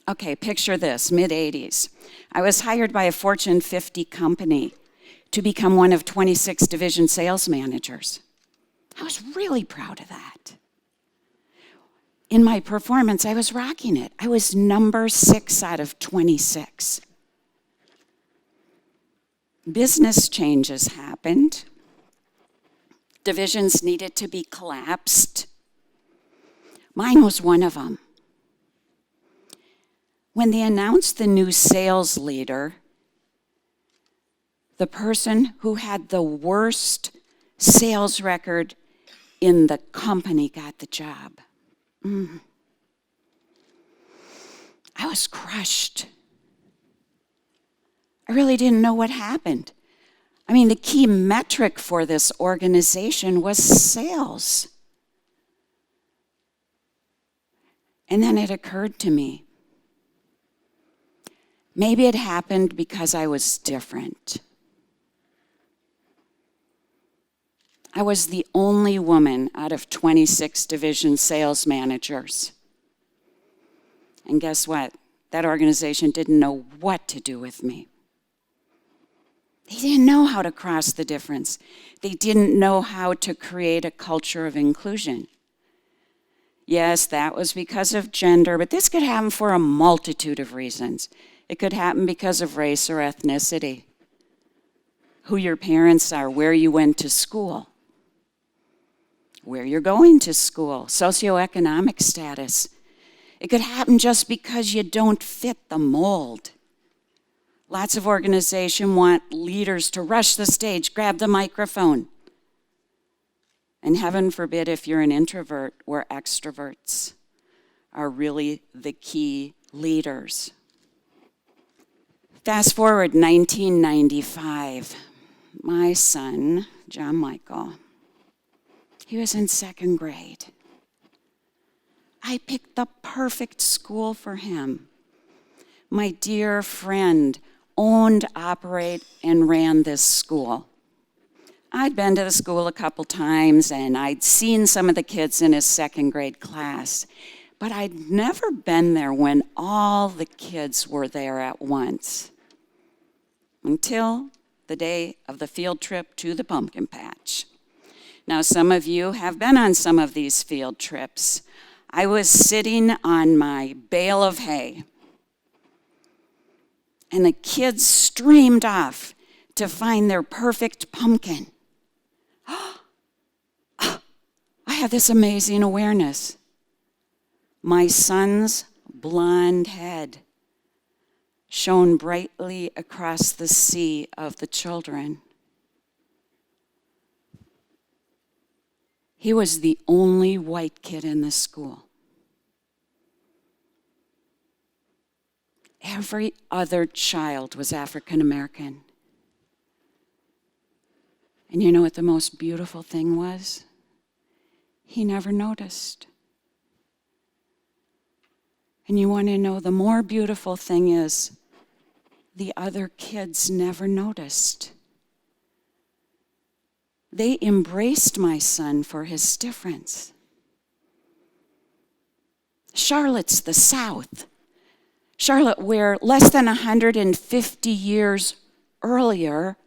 Okay, picture this, mid-'80s. I was hired by a Fortune 50 company to become one of 26 division sales managers. I was really proud of that. In my performance, I was rocking it. I was number 6 out of 26. Business changes happened. Divisions needed to be collapsed. Mine was one of them. When they announced the new sales leader, the person who had the worst sales record in the company got the job. I was crushed. I really didn't know what happened. I mean, the key metric for this organization was sales. And then it occurred to me, maybe it happened because I was different. I was the only woman out of 26 division sales managers. And guess what? That organization didn't know what to do with me. They didn't know how to cross the difference. They didn't know how to create a culture of inclusion. Yes, that was because of gender, but this could happen for a multitude of reasons. It could happen because of race or ethnicity, who your parents are, where you went to school, where you're going to school, socioeconomic status. It could happen just because you don't fit the mold. Lots of organizations want leaders to rush the stage, grab the microphone. And heaven forbid if you're an introvert, where extroverts are really the key leaders. Fast forward 1995, my son, John Michael, he was in 2nd grade. I picked the perfect school for him. My dear friend owned, operated, and ran this school. I'd been to the school a couple times, and I'd seen some of the kids in his 2nd grade class, but I'd never been there when all the kids were there at once, until the day of the field trip to the pumpkin patch. Now, some of you have been on some of these field trips. I was sitting on my bale of hay, and the kids streamed off to find their perfect pumpkin. I had this amazing awareness. My son's blonde head shone brightly across the sea of the children. He was the only white kid in the school. Every other child was African American. And you know what the most beautiful thing was? He never noticed. And you want to know the more beautiful thing is, the other kids never noticed. They embraced my son for his difference. Charlotte's the South. Charlotte, where less than 150 years earlier,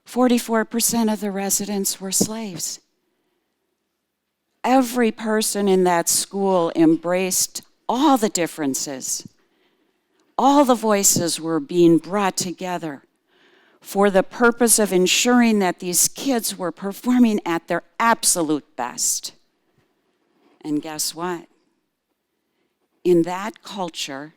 44% of the residents were slaves. Every person in that school embraced all the differences. All the voices were being brought together for the purpose of ensuring that these kids were performing at their absolute best. And guess what? In that culture,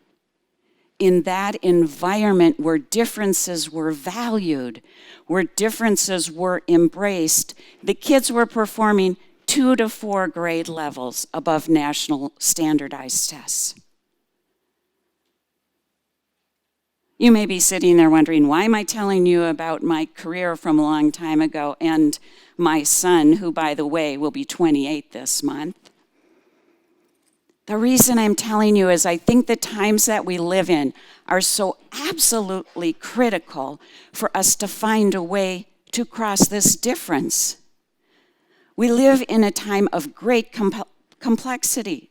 in that environment where differences were valued, where differences were embraced, the kids were performing 2 to 4 grade levels above national standardized tests. You may be sitting there wondering, why am I telling you about my career from a long time ago and my son, who, by the way, will be 28 this month? The reason I'm telling you is I think the times that we live in are so absolutely critical for us to find a way to cross this difference. We live in a time of great complexity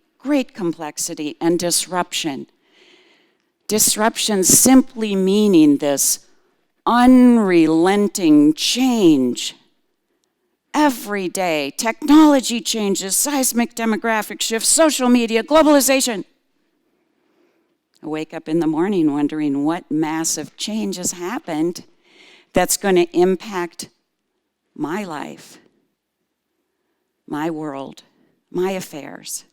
and disruption. Disruption simply meaning this unrelenting change. Every day, technology changes, seismic demographic shifts, social media, globalization. I wake up in the morning wondering what massive change has happened that's going to impact my life, my world, my affairs.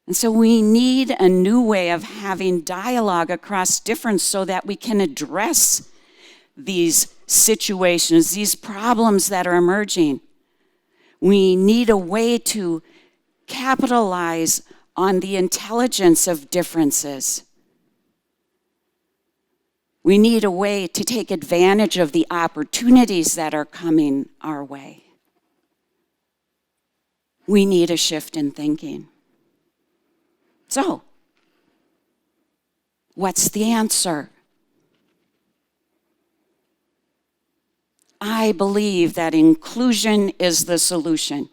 And so we need a new way of having dialogue across difference so that we can address these situations, these problems that are emerging. We need a way to capitalize on the intelligence of differences. We need a way to take advantage of the opportunities that are coming our way. We need a shift in thinking. So, what's the answer? I believe that inclusion is the solution.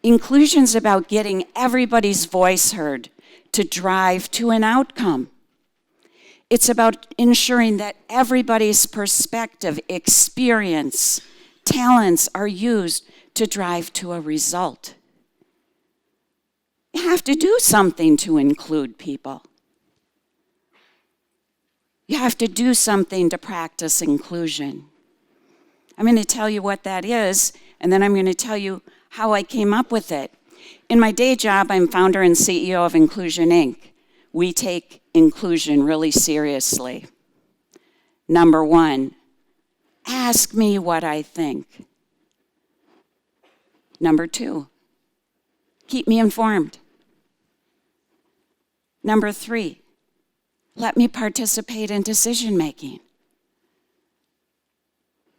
Inclusion's about getting everybody's voice heard to drive to an outcome. It's about ensuring that everybody's perspective, experience, talents are used to drive to a result. You have to do something to include people. You have to do something to practice inclusion. I'm going to tell you what that is, and then I'm going to tell you how I came up with it. In my day job, I'm founder and CEO of InclusionINC. We take inclusion really seriously. Number one, ask me what I think. Number two, keep me informed. Number three, let me participate in decision making.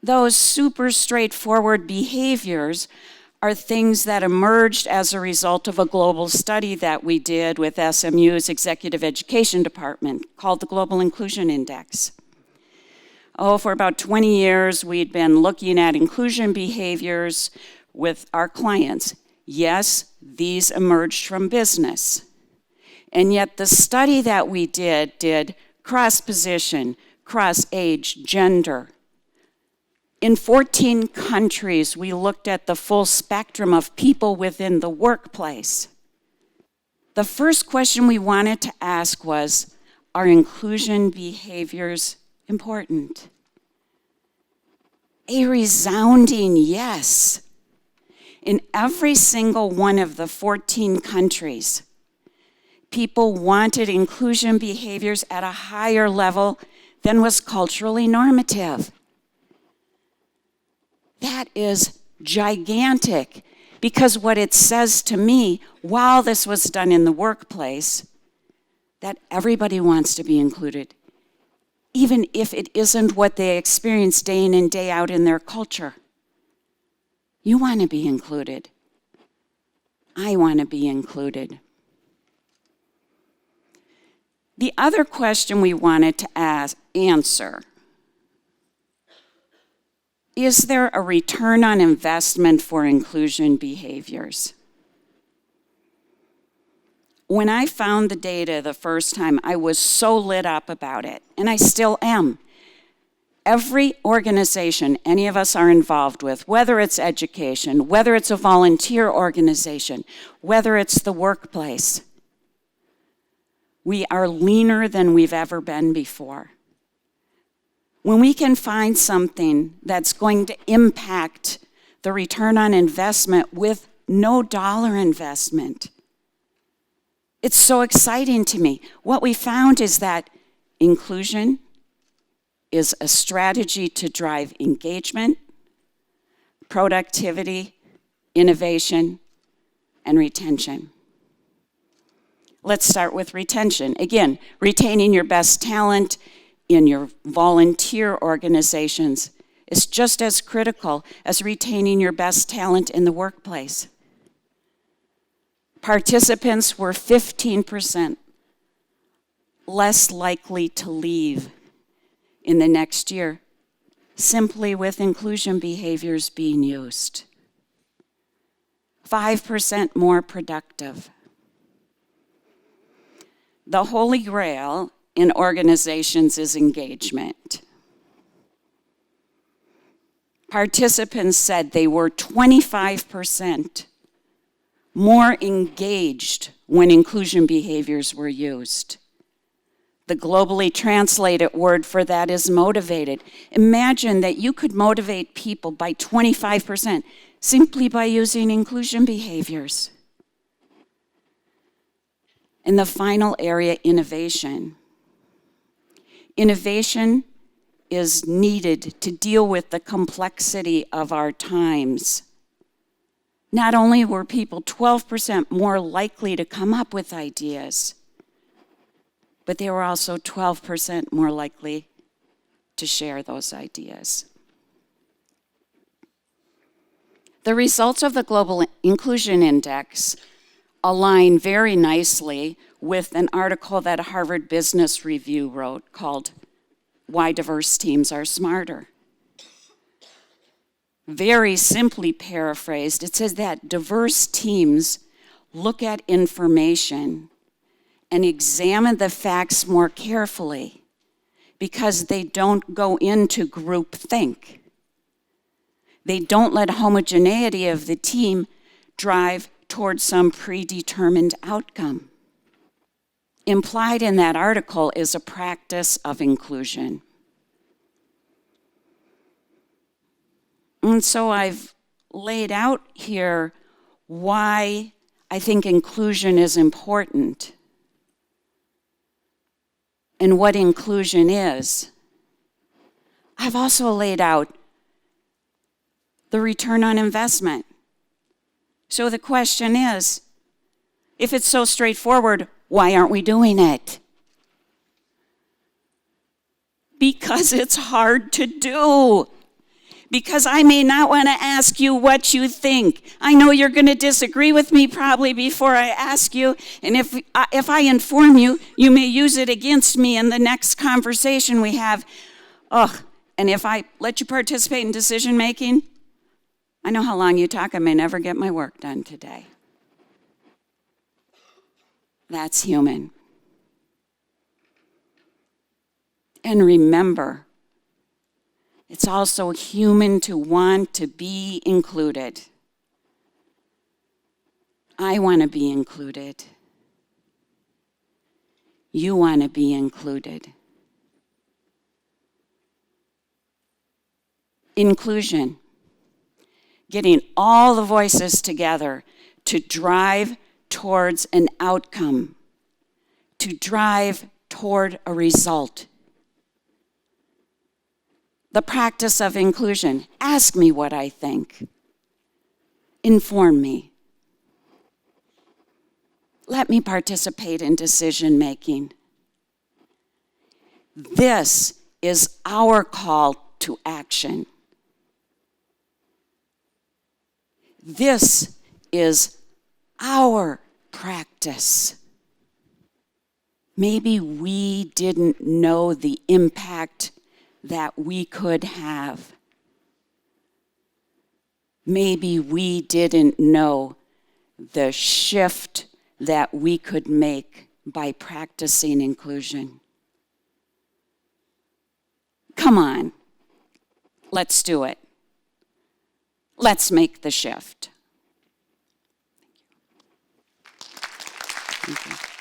Those super straightforward behaviors are things that emerged as a result of a global study that we did with SMU's Executive Education Department called the Global Inclusion Index. For about 20 years, we'd been looking at inclusion behaviors with our clients. Yes, these emerged from business. And yet the study that we did cross-position, cross-age, gender. In 14 countries, we looked at the full spectrum of people within the workplace. The first question we wanted to ask was, are inclusion behaviors important? A resounding yes. In every single one of the 14 countries, people wanted inclusion behaviors at a higher level than was culturally normative. That is gigantic, because what it says to me, while this was done in the workplace, that everybody wants to be included, even if it isn't what they experience day in and day out in their culture. You want to be included. I want to be included. The other question we wanted to answer, is there a return on investment for inclusion behaviors? When I found the data the first time, I was so lit up about it, and I still am. Every organization any of us are involved with, whether it's education, whether it's a volunteer organization, whether it's the workplace, we are leaner than we've ever been before. When we can find something that's going to impact the return on investment with no dollar investment, it's so exciting to me. What we found is that inclusion is a strategy to drive engagement, productivity, innovation, and retention. Let's start with retention. Again, retaining your best talent in your volunteer organizations is just as critical as retaining your best talent in the workplace. Participants were 15% less likely to leave in the next year, simply with inclusion behaviors being used. 5% more productive. the holy grail in organizations is engagement. Participants said they were 25% more engaged when inclusion behaviors were used. The globally translated word for that is motivated. Imagine that you could motivate people by 25% simply by using inclusion behaviors. And the final area, innovation. Innovation is needed to deal with the complexity of our times. Not only were people 12% more likely to come up with ideas, but they were also 12% more likely to share those ideas. The results of the Global Inclusion Index align very nicely with an article that Harvard Business Review wrote called Why Diverse Teams Are Smarter. Very simply paraphrased, it says that diverse teams look at information and examine the facts more carefully because they don't go into groupthink. They don't let homogeneity of the team drive towards some predetermined outcome. Implied in that article is a practice of inclusion. And so I've laid out here why I think inclusion is important and what inclusion is. I've also laid out the return on investment. So the question is, if it's so straightforward, why aren't we doing it? Because it's hard to do. Because I may not want to ask you what you think. I know you're going to disagree with me probably before I ask you, and if I inform you, you may use it against me in the next conversation we have. And if I let you participate in decision making, I know how long you talk, I may never get my work done today. That's human. And remember, it's also human to want to be included. I want to be included. You want to be included. Inclusion. Getting all the voices together to drive towards an outcome, to drive toward a result. The practice of inclusion. Ask me what I think. Inform me. Let me participate in decision making. This is our call to action. This is our practice. Maybe we didn't know the impact that we could have. Maybe we didn't know the shift that we could make by practicing inclusion. Come on, let's do it. Let's make the shift. Thank you.